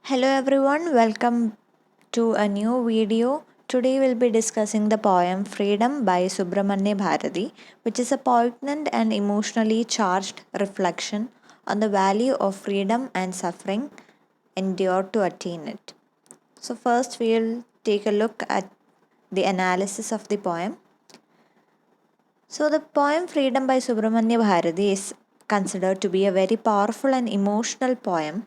Hello everyone, welcome to a new video. Today we'll be discussing the poem Freedom by Subramania Bharati, which is a poignant and emotionally charged reflection on the value of freedom and suffering endured to attain it. So, first we'll take a look at the analysis of the poem. So, the poem Freedom by Subramania Bharati is considered to be a very powerful and emotional poem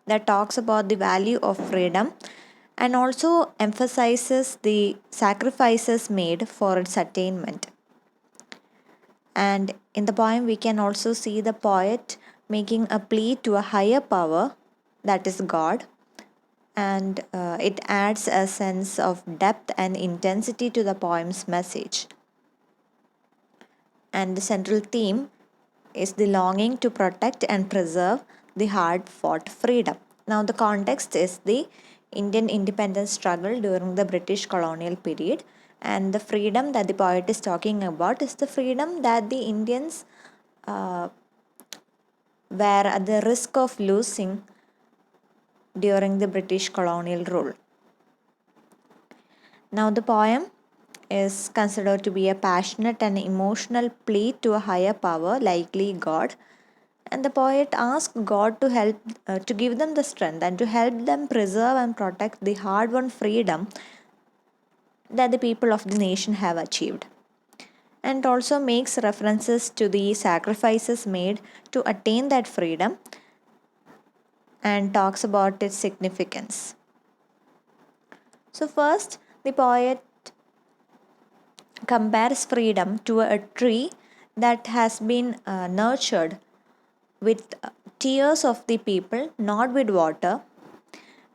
that talks about the value of freedom and also emphasizes the sacrifices made for its attainment. And in the poem, we can also see the poet making a plea to a higher power, that is God, and it adds a sense of depth and intensity to the poem's message. And the central theme is the longing to protect and preserve the hard fought freedom. Now, the context is the Indian independence struggle during the British colonial period, and the freedom that the poet is talking about is the freedom that the Indians uh, were at the risk of losing during the British colonial rule. Now, the poem is considered to be a passionate and emotional plea to a higher power, likely God, and the poet asks God to help to give them the strength and to help them preserve and protect the hard-won freedom that the people of the nation have achieved, and also makes references to the sacrifices made to attain that freedom and talks about its significance. So first, the poet compares freedom to a tree that has been nurtured with tears of the people, not with water.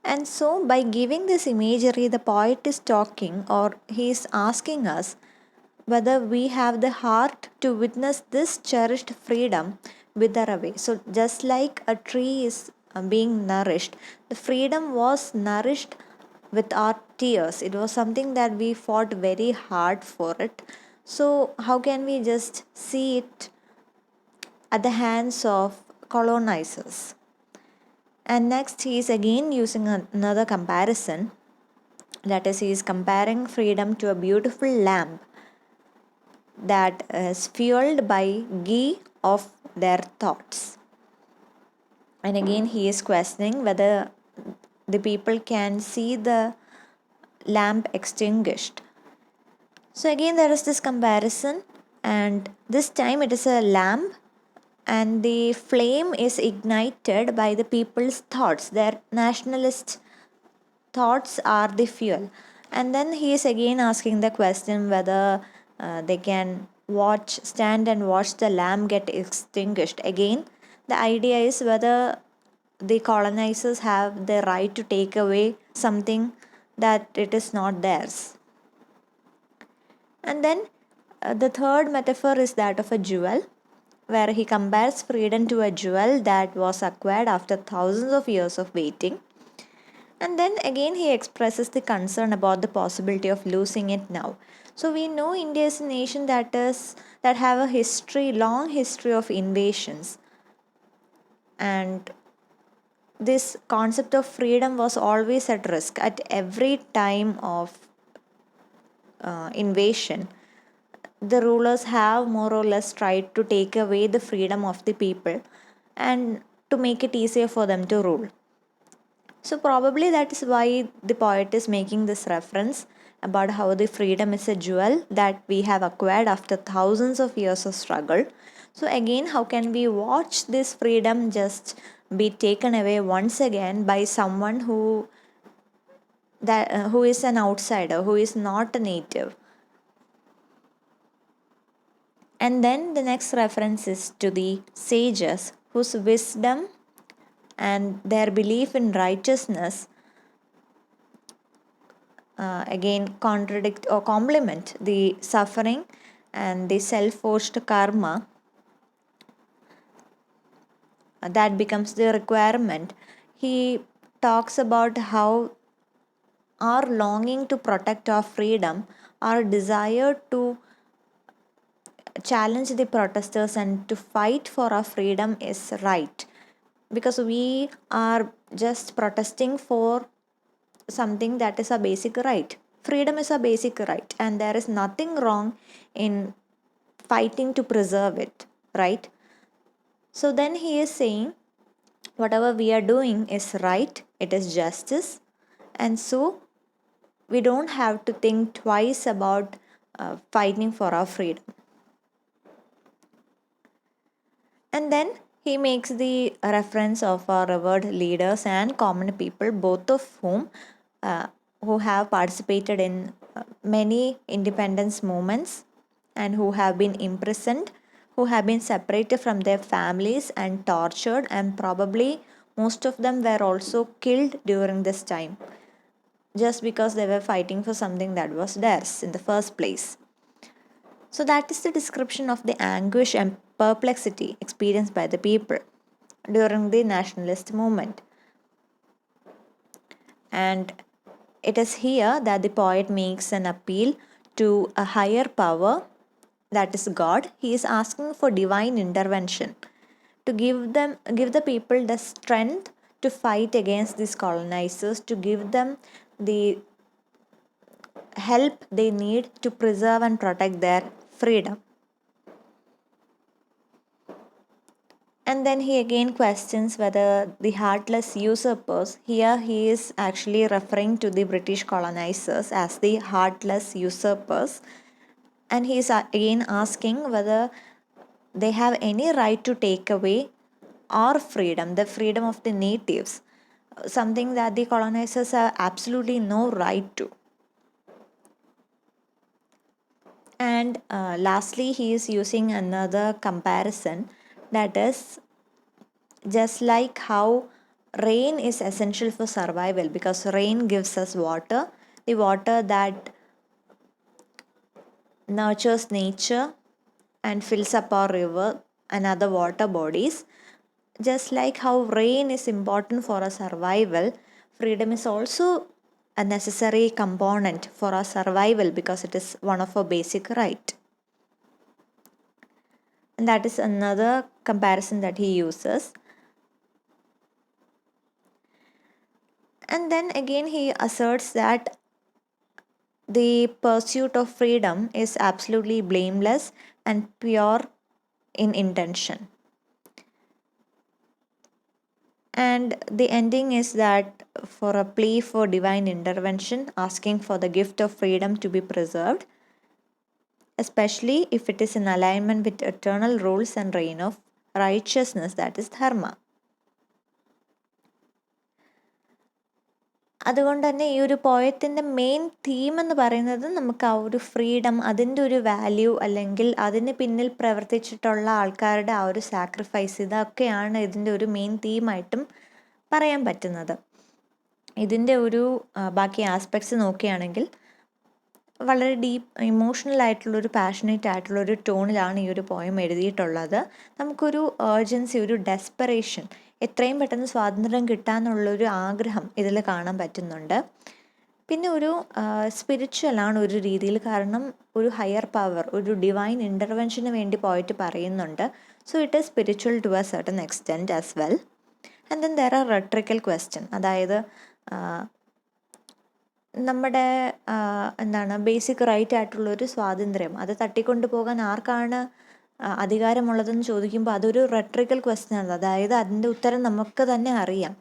And so, by giving this imagery, the poet is talking or he is asking us whether we have the heart to witness this cherished freedom wither away. So, just like a tree is being nourished, the freedom was nourished with our tears. It was something that we fought very hard for it. So, how can we just see it at the hands of colonizers? And next, he is again using another comparison, that is, he is comparing freedom to a beautiful lamp that is fueled by ghee of their thoughts. And again, he is questioning whether the people can see the lamp extinguished. So, again, there is this comparison, and this time it is a lamp, and the flame is ignited by the people's thoughts, their nationalist thoughts are the fuel. And then he is again asking the question whether they can stand and watch the lamp get extinguished. Again, the idea is whether the colonizers have the right to take away something that it is not theirs. And then the third metaphor is that of a jewel, where he compares freedom to a jewel that was acquired after thousands of years of waiting. And then again, he expresses the concern about the possibility of losing it now. So we know India is a nation that have a long history of invasions, and this concept of freedom was always at risk at every time of invasion. The rulers have more or less tried to take away the freedom of the people and to make it easier for them to rule. So, probably that is why the poet is making this reference about how the freedom is a jewel that we have acquired after thousands of years of struggle. So, again, how can we watch this freedom just be taken away once again by someone who is an outsider, who is not a native? And then the next reference is to the sages whose wisdom and their belief in righteousness again contradict or complement the suffering and the self forced karma that becomes the requirement. He talks about how our longing to protect our freedom, our desire to challenge the protesters and to fight for our freedom is right. because we are just protesting for something that is a basic right. Freedom is a basic right, and there is nothing wrong in fighting to preserve it, right? So then he is saying whatever we are doing is right, it is justice, and so we don't have to think twice about fighting for our freedom. And then he makes the reference of our revered leaders and common people, both of whom who have participated in many independence movements and who have been imprisoned, who have been separated from their families and tortured, and probably most of them were also killed during this time just because they were fighting for something that was theirs in the first place. So, that is the description of the anguish and perplexity experienced by the people during the nationalist movement. And it is here that the poet makes an appeal to a higher power, that is God. He is asking for divine intervention to give the people the strength to fight against these colonizers, to give them the help they need to preserve and protect their freedom. And then he again questions whether the heartless usurpers, here he is actually referring to the British colonizers as the heartless usurpers, and he is again asking whether they have any right to take away our freedom, the freedom of the natives, something that the colonizers have absolutely no right to. And lastly, he is using another comparison, that is, just like how rain is essential for survival because rain gives us water, the water that nurtures nature and fills up our river and other water bodies. Just like how rain is important for our survival, freedom is also a necessary component for our survival because it is one of our basic right. And that is another comparison that he uses. And then again he asserts that the pursuit of freedom is absolutely blameless and pure in intention. And the ending is that for a plea for divine intervention, asking for the gift of freedom to be preserved, especially if it is in alignment with eternal rules and reign of righteousness, that is dharma. അതുകൊണ്ട് തന്നെ ഈ ഒരു പോയത്തിൻ്റെ main theme എന്ന് പറയുന്നത് നമുക്ക് ആ ഒരു freedom, അതിൻ്റെ ഒരു വാല്യൂ, അല്ലെങ്കിൽ അതിന് പിന്നിൽ പ്രവർത്തിച്ചിട്ടുള്ള ആൾക്കാരുടെ ആ ഒരു സാക്രിഫൈസ്, ഇതൊക്കെയാണ് ഇതിൻ്റെ ഒരു മെയിൻ തീമായിട്ടും പറയാൻ പറ്റുന്നത്. ഇതിൻ്റെ ഒരു ബാക്കി ആസ്പെക്ട്സ് നോക്കുകയാണെങ്കിൽ വളരെ ഡീപ്പ് ഇമോഷണൽ ആയിട്ടുള്ളൊരു പാഷനേറ്റ് ആയിട്ടുള്ളൊരു ടോണിലാണ് ഈ ഒരു പോയം എഴുതിയിട്ടുള്ളത്. നമുക്കൊരു ഏർജൻസി, ഒരു ഡെസ്പറേഷൻ, എത്രയും പെട്ടെന്ന് സ്വാതന്ത്ര്യം കിട്ടാനുള്ളൊരു ആഗ്രഹം ഇതിൽ കാണാൻ പറ്റുന്നുണ്ട്. പിന്നെ ഒരു സ്പിരിച്വലാണ് ഒരു രീതിയിൽ, കാരണം ഒരു ഹയർ പവർ, ഒരു ഡിവൈൻ ഇൻ്റർവെൻഷന് വേണ്ടി പോയിട്ട് പറയുന്നുണ്ട്. So it is spiritual to a certain extent as well. And then there are rhetorical question, അതായത് നമ്മുടെ എന്താണ് ബേസിക് റൈറ്റ് ആയിട്ടുള്ളൊരു സ്വാതന്ത്ര്യം അത് തട്ടിക്കൊണ്ടു പോകാൻ ആർക്കാണ് അധികാരമുള്ളതെന്ന് ചോദിക്കുമ്പോൾ അതൊരു റെട്രിക്കൽ ക്വസ്റ്റ്യൻ ആണ്. അതായത് അതിൻ്റെ ഉത്തരം നമുക്ക് തന്നെ അറിയാം,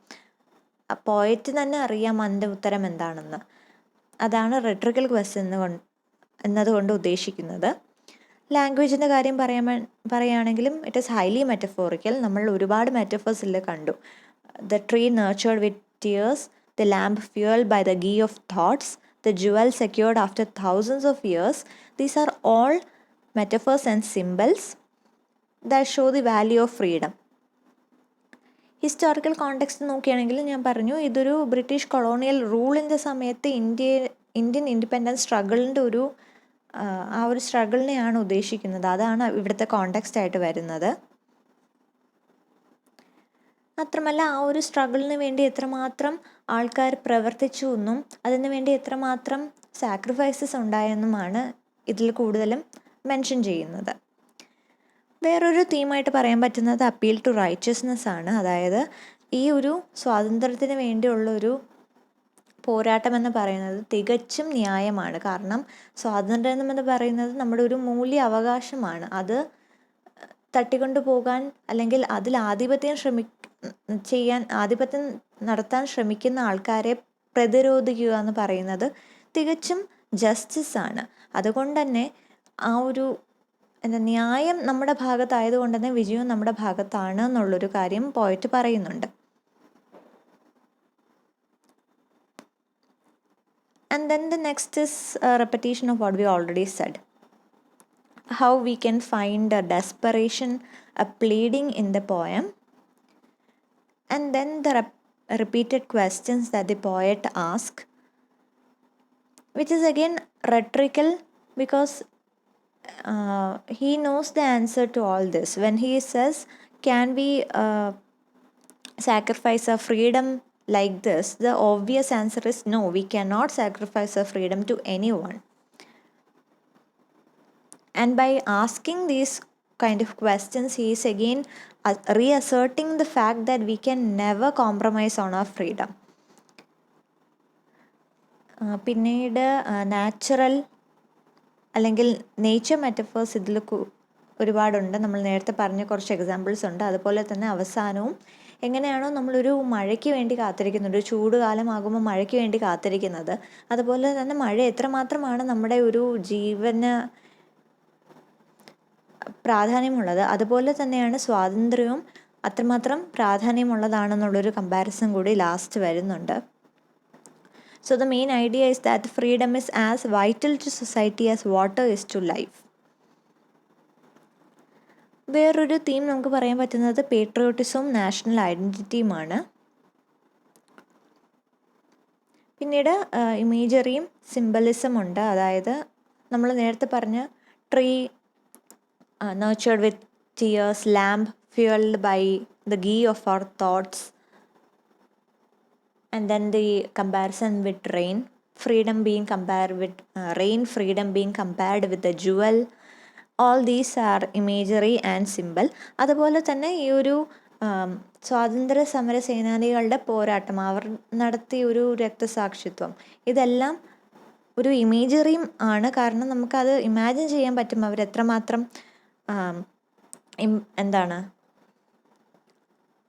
പോയറ്റ് തന്നെ അറിയാം അതിൻ്റെ ഉത്തരം എന്താണെന്ന്. അതാണ് റെട്രിക്കൽ ക്വസ്റ്റ്യൻ എന്നതുകൊണ്ട് ഉദ്ദേശിക്കുന്നത്. ലാംഗ്വേജിൻ്റെ കാര്യം പറയുകയാണെങ്കിലും ഇറ്റ് ഈസ് ഹൈലി മെറ്റഫോറിക്കൽ. നമ്മൾ ഒരുപാട് മെറ്റഫേഴ്സിൽ കണ്ടു. The tree nurtured with tears, the lamp fueled by the ghee of thoughts, the jewel secured after thousands of years. These are all metaphors and symbols that show the value of freedom. Historical context നോക്കുകയാണെങ്കിൽ ഞാൻ പറഞ്ഞു, ഇതൊരു British colonial റൂളിൻ്റെ സമയത്ത് Indian independence സ്ട്രഗിളിൻ്റെ ആ ഒരു സ്ട്രഗിളിനെയാണ് ഉദ്ദേശിക്കുന്നത്. അതാണ് ഇവിടുത്തെ കോണ്ടെക്സ്റ്റ് ആയിട്ട് വരുന്നത്. മാത്രമല്ല ആ ഒരു സ്ട്രഗിളിന് വേണ്ടി എത്രമാത്രം ആൾക്കാർ പ്രവർത്തിച്ചു എന്നും അതിന് വേണ്ടി എത്രമാത്രം സാക്രിഫൈസസ് ഉണ്ടായെന്നുമാണ് ഇതിൽ കൂടുതലും മെൻഷൻ ചെയ്യുന്നത്. വേറൊരു തീമായിട്ട് പറയാൻ പറ്റുന്നത് അപ്പീൽ ടു റൈച്ചസ്നെസ് ആണ്. അതായത് ഈ ഒരു സ്വാതന്ത്ര്യത്തിന് വേണ്ടിയുള്ള ഒരു പോരാട്ടം എന്ന് പറയുന്നത് തികച്ചും ന്യായമാണ്. കാരണം സ്വാതന്ത്ര്യം എന്ന് പറയുന്നത് നമ്മുടെ ഒരു മൂല്യ അവകാശമാണ്. അത് തട്ടിക്കൊണ്ടു പോകാൻ അല്ലെങ്കിൽ അതിൽ ആധിപത്യം നടത്താൻ ശ്രമിക്കുന്ന ആൾക്കാരെ പ്രതിരോധിക്കുക എന്ന് പറയുന്നത് തികച്ചും ജസ്റ്റിസ് ആണ്. അതുകൊണ്ട് തന്നെ ആ ഒരു ന്യായം നമ്മുടെ ഭാഗത്തായതുകൊണ്ട് തന്നെ വിജയവും നമ്മുടെ ഭാഗത്താണ് എന്നുള്ളൊരു കാര്യം പോയറ്റ് പറയുന്നുണ്ട്. And then the next is a repetition of what we already said. How we can find a desperation, a pleading in the poem. And then the repeated questions that the poet asks, which is again rhetorical because he knows the answer to all this. When he says, can we sacrifice our freedom like this? The obvious answer is no, we cannot sacrifice our freedom to anyone. And by asking these kind of questions, he is again reasserting the fact that we can never compromise on our freedom. പിന്നീട് natural അല്ലെങ്കിൽ nature metaphors ഇതിൽ ഒരുപാടുണ്ട്. നമ്മൾ നേരത്തെ പറഞ്ഞ കുറച്ച് examples ഉണ്ട്. അതുപോലെ തന്നെ അവസാനവും എങ്ങനെയാണോ നമ്മളൊരു മഴയ്ക്ക് വേണ്ടി കാത്തിരിക്കുന്നത്, ഒരു ചൂട് കാലമാകുമ്പോൾ മഴയ്ക്ക് വേണ്ടി കാത്തിരിക്കുന്നത്, അതുപോലെ തന്നെ മഴ എത്രമാത്രമാണ് നമ്മുടെ ഒരു ജീവന് പ്രാധാന്യമുള്ളത്, അതുപോലെ തന്നെയാണ് സ്വാതന്ത്ര്യവും അത്രമാത്രം പ്രാധാന്യമുള്ളതാണെന്നുള്ളൊരു കമ്പാരിസൺ കൂടി ലാസ്റ്റ് വരുന്നുണ്ട്. So the main idea is that freedom is as vital to society as water is to life. വേറൊരു തീം നമുക്ക് പറയാൻ പറ്റുന്നത് പേട്രിയോട്ടിസവും നാഷണൽ ഐഡൻറ്റിറ്റിയുമാണ്. പിന്നീട് ഇമേജറിയും സിംബലിസം ഉണ്ട്. അതായത് നമ്മൾ നേരത്തെ പറഞ്ഞ tree nurtured with tears, lamp fueled by the ghee of our thoughts, and then the comparison with rain, freedom being compared with rain, freedom being compared with the jewel. All these are imagery and symbol. അതുപോലെ തന്നെ ഈ ഒരു സ്വാതന്ത്ര്യ സമര സേനാനികളുടെ പോരാട്ടം, അവർ നടത്തിയ ഒരു രക്തസാക്ഷിത്വം, ഇതെല്ലാം ഒരു ഇമേജറിയും ആണ്. കാരണം നമുക്കത് ഇമാജിൻ ചെയ്യാൻ പറ്റും അവരെത്രമാത്രം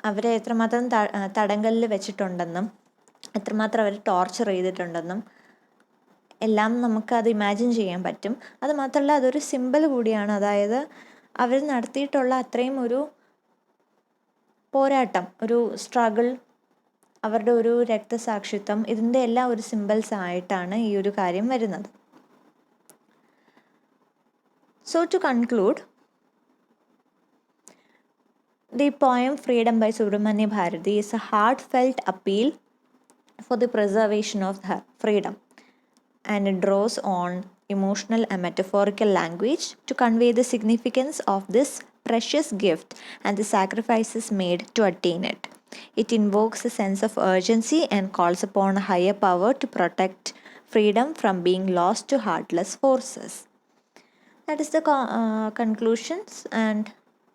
അവരെ എത്രമാത്രം തടങ്കലിൽ വെച്ചിട്ടുണ്ടെന്നും എത്രമാത്രം അവർ ടോർച്ചർ ചെയ്തിട്ടുണ്ടെന്നും എല്ലാം നമുക്കത് ഇമാജിൻ ചെയ്യാൻ പറ്റും. അത് മാത്രമല്ല അതൊരു സിമ്പിൾ കൂടിയാണ്. അതായത് അവർ നടത്തിയിട്ടുള്ള അത്രയും ഒരു പോരാട്ടം, ഒരു സ്ട്രഗിൾ, അവരുടെ ഒരു രക്തസാക്ഷിത്വം, ഇതിൻ്റെ എല്ലാം ഒരു സിമ്പിൾസ് ആയിട്ടാണ് ഈ ഒരു കാര്യം വരുന്നത്. So to conclude, the poem Freedom by Subramania Bharati is a heartfelt appeal for the preservation of freedom, and it draws on emotional and metaphorical language to convey the significance of this precious gift and the sacrifices made to attain it. It invokes a sense of urgency and calls upon a higher power to protect freedom from being lost to heartless forces. That is the conclusions, and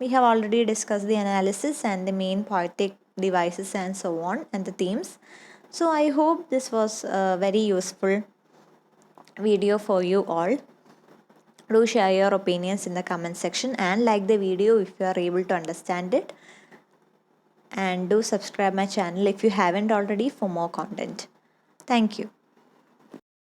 we have already discussed the analysis and the main poetic devices and so on, and the themes. So I hope this was a very useful video for you all. Do share your opinions in the comment section and like the video if you are able to understand it, and do subscribe my channel if you haven't already for more content. Thank you.